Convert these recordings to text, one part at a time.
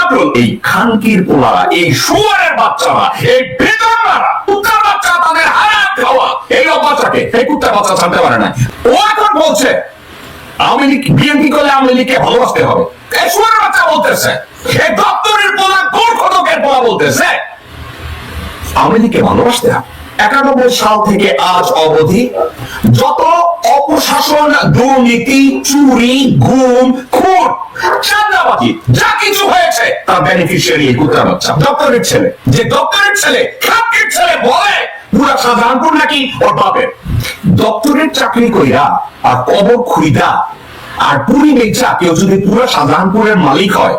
ফখরুল, এই খানকির পোলারা, এই শুয়ারের বাচ্চারা, এই বেদনারা, কুত্তার বাচ্চা তাদের হারাম খাওয়া, এই বাচ্চাকে এই কুত্তার বাচ্চা ছাড়তে পারে না। ও এখন বলছে আওয়ামী লীগ বিএনপি করলে আওয়ামী লীগকে ভালোবাসতে হবে। এই শুয়ারের বাচ্চা বলতেছে, এই দপ্তরের পোলা গোরখদকের পোলা বলতেছে আওয়ামী লীগকে ভালোবাসতে হবে। 91 সাল থেকে আজ অবধি যত অপশাসন, দুর্নীতি, চুরি, গুম, খুন, চাঁদাবাজি যা কিছু হয়েছে তার বেনিফিশিয়ারি এই কুত্তার বাচ্চা, দপ্তরের ছেলে। যে দপ্তরের ছেলে, খানকির ছেলে বলে পুরা শাহজাহানপুর নাকি ওর বাপের। দপ্তরের চাকরি কইরা আর কবর খুইদা আর পুরি বেচা কেউ যদি পুরা শাহজাহানপুরের মালিক হয়,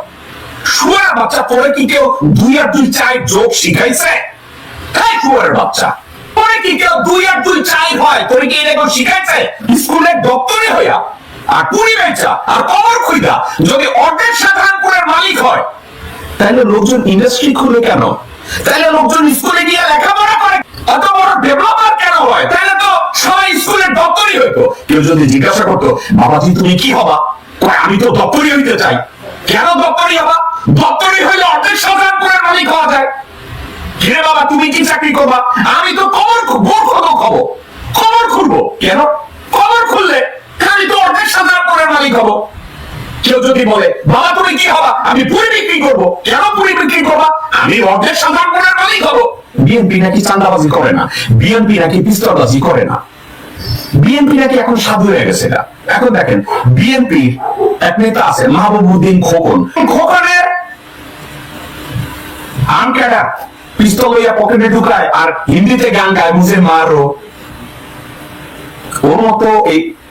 শুয়ারের বাচ্চা পরে কি কেউ 2 আর 2 4 যোগ শিখাইছে? তাই শুয়ারের বাচ্চা পরে কি কেউ 2 আর 2 4 হয় তোরে কি এরকম শিখাইছে? স্কুলের দপ্তরে হইয়া আর পুরি বেচা আর কবর খুইদা যদি অর্ধেক শাহজাহানপুরের মালিক হয়, তাহলে লোকজন ইন্ডাস্ট্রি খুলে কেন? তাহলে লোকজন স্কুলে গিয়ে লেখাপড়া করে এত বড় ডেভেলপার কেন হয়? তাহলে তো সবাই স্কুলের দপ্তরই হইতো। কেউ যদি জিজ্ঞাসা করতো বাবাজি তুমি কি হবা, আমি তো দপ্তরই হইতে চাই। কেন দপ্তরই হবা? দপ্তরই হইলে অর্ধেক শাহজাহানপুরের মালিক হওয়া যায়। হে বাবা তুমি কি চাকরি করবা? আমি তো কবর খাবো, কবর খুলবো। কেন? কবর খুললে আমি তো অর্ধেক শাহজাহানপুরের মালিক হবো। কেউ যদি বলে বাবা তুমি কি হবা? আমি পুরি বিক্রি করবো। কেন পুরি বিক্রি করবা? আমি অর্ধেক শাহজাহানপুরের মালিক হবো। বিএনপি নাকি চাঁদাবাজি করে না, বিএনপি নাকি পিস্তলবাজি করে না, বিএনপি নাকি এখন সাধু হয়ে গেছে। এখন দেখেন বিএনপি এক নেতা আছে মাহবুবউদ্দিন খোকন, খোকনের আনকাটা পিস্তল লইয়া পকেটে ঢুকায় আর হিন্দিতে গান গায় মুঝে মারো।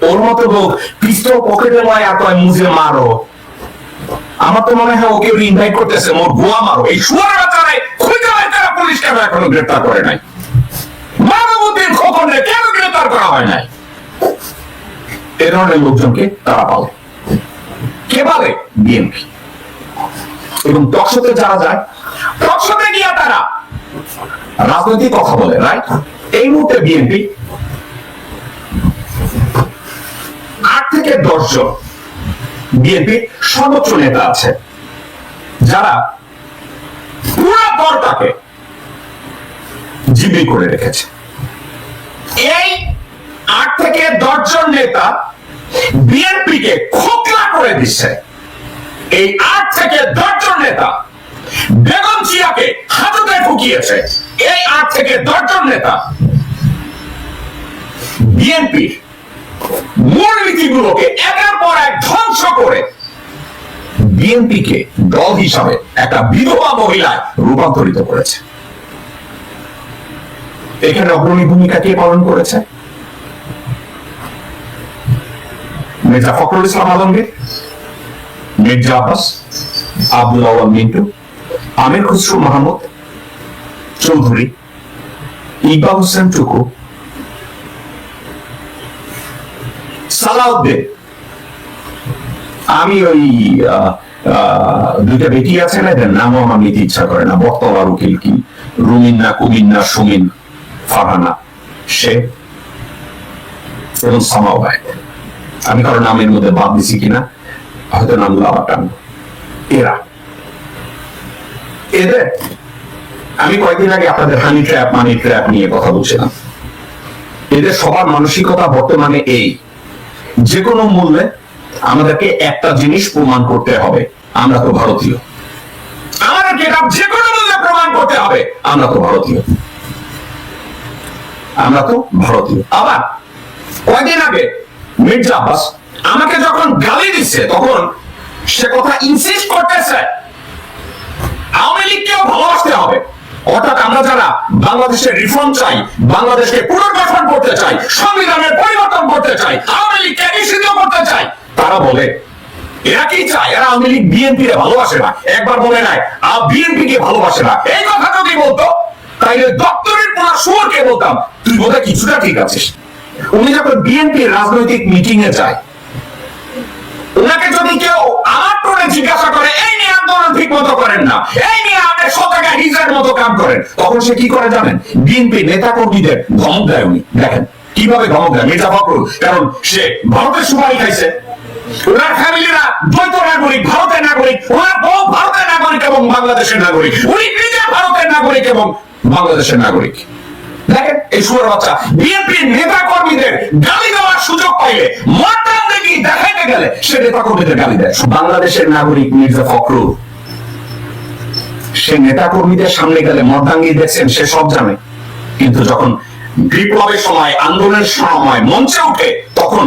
ওর মতো লোক পিস্তল পকেটে লয় আর কয় মুঝে মারো। আমার তো মনে হয় ওকে ইনভাইট করতেছে মোর গোয়া মারো। এই শুয়ারের বাচ্চারে খুঁজে বের করা পুলিশ কেন এখনো গ্রেফতার করে নাই? মাহবুবউদ্দিন খোকনকে কেন গ্রেফতার করা হয় নাই? এ ধরনের লোকজনকে তারা পালে। কে পালে? বিএনপি। এবং টকশোতে যারা যায়, টকশোতে গিয়ে তারা রাজনৈতিক কথা বলে, রাইট? এই মুহূর্তে বিএনপি 8 থেকে 10 জন বিএনপি সর্বোচ্চ নেতা আছে যারা পুরো দলটাকে জিম্মি করে রেখেছে। এই 8 থেকে 10 জন নেতা বিএনপিকে খোকলা করে দিচ্ছে। এই 8 থেকে 10 জন নেতা বেগম জিয়াকে হাজতে ঢুকিয়েছে। এই 8 থেকে 10 জন নেতা বিএনপির মূলনীতিগুলোকে একের পর এক ধ্বংস করে বিএনপিকে দল হিসাবে একটা বিধবা মহিলায় রূপান্তরিত করেছে। এখানে অগ্রণী ভূমিকা কে পালন করেছে? মির্জা ফখরুল ইসলাম আলমগীর, মির্জা আব্বাস, আব্দুল আওয়াল মিন্টু, আমির খুসরু মাহমুদ চৌধুরী, ইকবাল হোসেন টুকু, সালাউদ্দিন। আমি ওই 2টা বেটি আছে না, এদের নামও আমার নিতে ইচ্ছা করে না। বর্তমান উকিল কি রুমিন্না, কুমিন্না, সুমিন, ফারহানা, সে এবং সামাও ভাই। আমি কারো নামের মধ্যে বাদ দিছি কিনা হয়তো নামগুলো আবার টানবো। এদের আমি কয়েকদিন আগে আপনাদের হানি ট্র্যাপ, মানি ট্র্যাপ নিয়ে কথা বলছিলাম। এদের সবার মানসিকতা বর্তমানে এই, যে কোনো মূল্যে আমাদেরকে একটা জিনিস প্রমাণ করতে হবে, আমরা তো ভারতীয়। আমাদেরকে এটা যে কোনো মূল্যে প্রমাণ করতে হবে আমরা তো ভারতীয়, আমরা তো ভারতীয়। আবার কয়েকদিন আগে মির্জা আব্বাস আমাকে যখন গালি দিচ্ছে তখন সে কথা ইনসিস্ট করতেছে আওয়ামী লীগকেও ভালোবাসতে হবে। অর্থাৎ আমরা যারা বাংলাদেশের রিফর্ম চাই, বাংলাদেশকে পুনর্গঠন করতে চাই, সংবিধানের পরিবর্তন করতে চাই, আওয়ামী লীগকে নিষিদ্ধ করতে চাই, তারা বলে এরা কি চায়? এরা আওয়ামী লীগ বিএনপি রে ভালোবাসে না। একবার বলে নাই বিএনপি কে ভালোবাসে না। এই কথা যদি বলতো তাইলে দপ্তরের পুরা সুরকে বলতাম তুই বোধহয় কিছুটা ঠিক আছিস। উনি যখন বিএনপির রাজনৈতিক মিটিং এ যায়, ওনাকে যদি কেউ আমার টোনে জিজ্ঞাসা করে এই নিয়ে আন্দোলন ঠিক মতো করেন না, এই নিয়ে আপনি 100 টাকা হিজড়ার মতো কাম করেন, তখন সে কি করে জানেন? বিএনপি নেতা কর্মীদের ধমক দেয়। উনি দেখেন কিভাবে ধমক দেয় মির্জা ফখরুল, কারণ সে ভারতের সুপারি খাইছে, ওনার ফ্যামিলিরা দ্বৈত নাগরিক, ভারতের নাগরিক, ওনার বউ ভারতের নাগরিক এবং বাংলাদেশের নাগরিক, উনি নিজে ভারতের নাগরিক এবং বাংলাদেশের নাগরিক। দেখেন এই শুয়োর বাচ্চা বিএনপির নেতা কর্মীদের গালি দেওয়ার সুযোগ পাইলে মর্দান দেখি দেখাইতে গেলে সে নেতা কর্মীদের গালি দেয়। বাংলাদেশের নাগরিক মির্জা ফখরুল, সে নেতা কর্মীদের সামনে গেলে মর্দাঙ্গি দেখছেন, সে সব জানে। কিন্তু যখন বিপ্লবের সময়, আন্দোলনের সময় মঞ্চে উঠে, তখন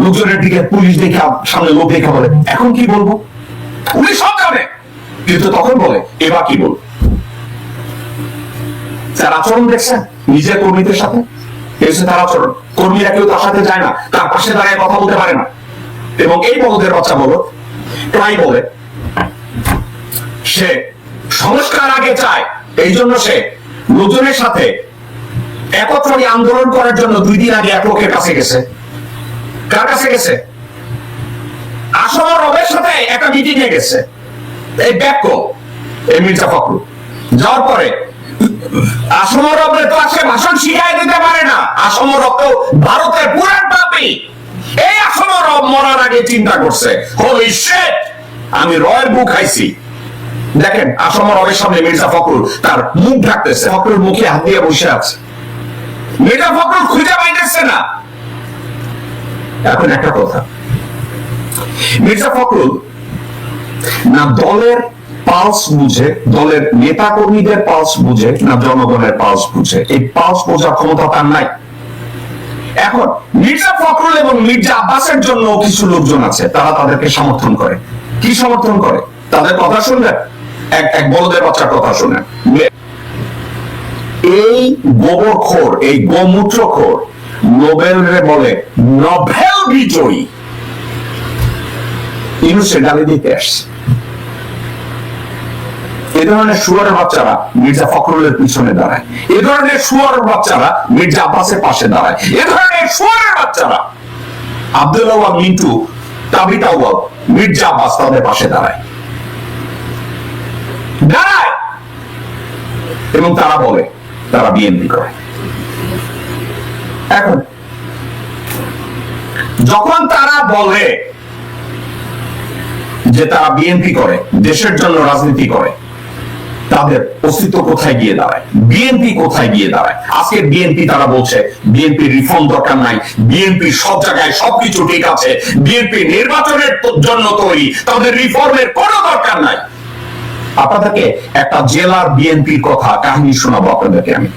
লোকজনের দিকে পুলিশ দেখা, সামনে লোক দেখা বলে এখন কি বলবো, উনি সব জানে। কিন্তু তখন বলে এবার কি বলবো। তার আচরণ দেখছেন নিজের কর্মীদের সাথে, তার আচরণ, কর্মীরা কেউ তার সাথে যায় না, তার পাশে দাঁড়িয়ে কথা বলতে পারে না। এবং এই বলদের বাচ্চা বলো প্রায় বলে সে সংস্কার আগে চায়, এই জন্য সে লোকজনের সাথে একত্রে আন্দোলন করার জন্য 2 দিন আগে এক লোকের কাছে গেছে। কার কাছে গেছে? আসম রবের সাথে একটা মিটিং এ গেছে এই ব্যাক এই মির্জা ফখরুল। যাওয়ার পরে আসম রবরে তো আসে ভাষণ শিখাই দিতে পারে না। আসম রব তো ভারতের পুরান পাপী। এই আসম রব মরার আগে চিন্তা করছে, হোলি শিট, আমি রয়ের বুক খাইছি। দেখেন আসম রবের সামনে মির্জা ফখরুল তার মুখ ঢাকতেছে, ফখরুল মুখে হাত দিয়ে বসে আছে। মির্জা ফখরুল খুঁজে পাইতেছে না। এখন একটা কথা, মির্জা ফখরুল না দলের পালস বুঝে, দলের নেতা কর্মীদের পালস বুঝে, না জনগণের পালস বুঝে। এই পালস বোঝার ক্ষমতা তার নাই। এখন মির্জা ফখরুল এবং মির্জা আব্বাসের জন্য কিছু লোকজন আছে, তারা তাদেরকে সমর্থন করে। কি সমর্থন করে? তাদের কথা শুনবেন, এক বলদের বাচ্চার কথা শুনেন। এই গোবরখোর, এই গোমূত্রখোর নোবেল রে বলে নোবেল বিজয়ী, ইউনুসে গালি দিতে আসছে। এ ধরনের শুয়োরের বাচ্চারা মির্জা ফখরুলের পিছনে দাঁড়ায়, এ ধরনের শুয়োরের বাচ্চারা মির্জা আব্বাসের পাশে দাঁড়ায়, এ ধরনের শুয়োরের বাচ্চারা আব্দুল আওয়াল মিন্টু, তাবিত আউয়াল, মির্জা আব্বাস তাদের পাশে দাঁড়ায় এবং তারা বলে তারা বিএনপি করে। এখন যখন তারা বলে যে তারা বিএনপি করে, দেশের জন্য রাজনীতি করে, তাদের অস্তিত্ব কোথায় গিয়ে দাঁড়ায়? বিএনপি কোথায় গিয়ে দাঁড়ায়? আজকে বিএনপি তারা বলছে বিএনপি রিফর্ম দরকার নাই, বিএনপি সব জায়গায় সবকিছু ঠিক আছে, বিএনপি নির্বাচনের জন্য তৈরি, তাদের রিফর্মের কোনো দরকার নাই। আপনাদেরকে একটা জেলার বিএনপির কথা কাহিনী শোনাবো আপনাদেরকে আমি।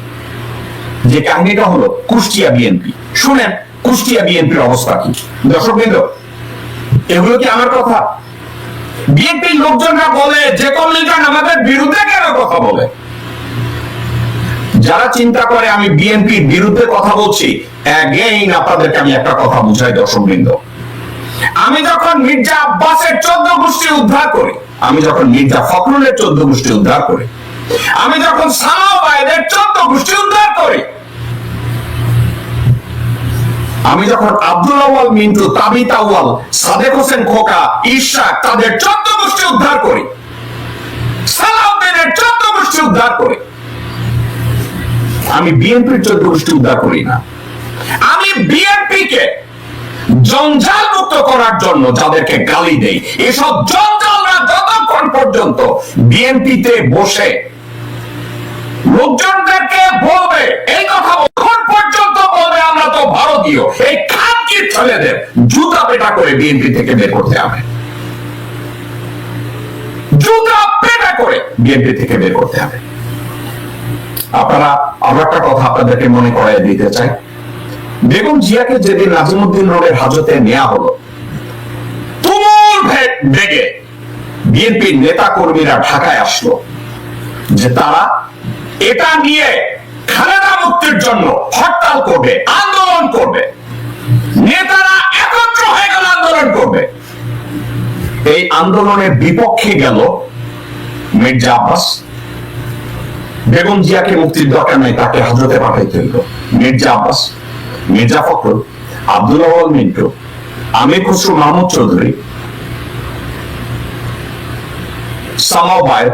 যে কাহিনীটা হলো কুষ্টিয়া বিএনপি। শুনেন কুষ্টিয়া বিএনপির অবস্থা কি। দর্শকবৃন্দ, এগুলো কি আমার কথা? বিএনপির লোকজনরা বলে যে কমিশন আমাদের বিরুদ্ধে কেন কথা বলে। যারা চিন্তা করে আমি বিএনপির বিরুদ্ধে কথা বলছি, অ্যাগেইন আপনাদেরকে আমি একটা কথা বুঝাই দর্শকবৃন্দ। আমি যখন মির্জা আব্বাসের 14 গোষ্ঠী উদ্ধার করি, আমি যখন মির্জা ফখরুলের 14 গোষ্ঠী উদ্ধার করি, আমি যখন সামাওয়াইদের 14 গোষ্ঠী উদ্ধার করি, আমি যখন আব্দুল আওয়াল মিন্টু, তাবিত আউয়াল, সাদেক হোসেন খোকা, ইশাক তাদের 14 গোষ্ঠী উদ্ধার করি, সালাউদ্দিনের 14 গোষ্ঠী উদ্ধার করি, আমি বিএনপির 14 গোষ্ঠী উদ্ধার করি না। আমি বিএনপি কে জঞ্জাল মুক্ত করার জন্য যাদেরকে গালি দেই, এসব জঞ্জালরা যতক্ষণ পর্যন্ত বিএনপিতে বসে লোকজনদেরকে বলবে এই কথা, তখন পর্যন্ত বলবে আমরা তো ভারতীয়, এই খানকির ছেলেদের জুতা পেটা করে বিএনপি থেকে বের করতে হবে, জুতা পেটা করে বিএনপি থেকে বের করতে হবে। আপনারা আরো একটা কথা আপনাদেরকে মনে করাই দিতে চাই। বেগম জিয়াকে যেদিন নাজিমুদ্দিন রোডের হাজতে নেওয়া হলো, তুমুল বেগে বিএনপির নেতা কর্মীরা ঢাকায় আসলো যে তারা এটা নিয়ে খালেদা মুক্তির জন্য হরতাল করবে, আন্দোলন করবে। নেতারা একত্র হয়ে গেল, আন্দোলন করবে। এই আন্দোলনের বিপক্ষে গেল মির্জা আব্বাস। বেগম জিয়াকে মুক্তির দরকার নাই, তাকে হাজতে পাঠাইতে হইল মির্জা আব্বাস, মির্জা ফখরুল, আব্দুল আওয়াল মিন্টু, আমির খসরু মাহমুদ চৌধুরী, সামাওয়াইদ,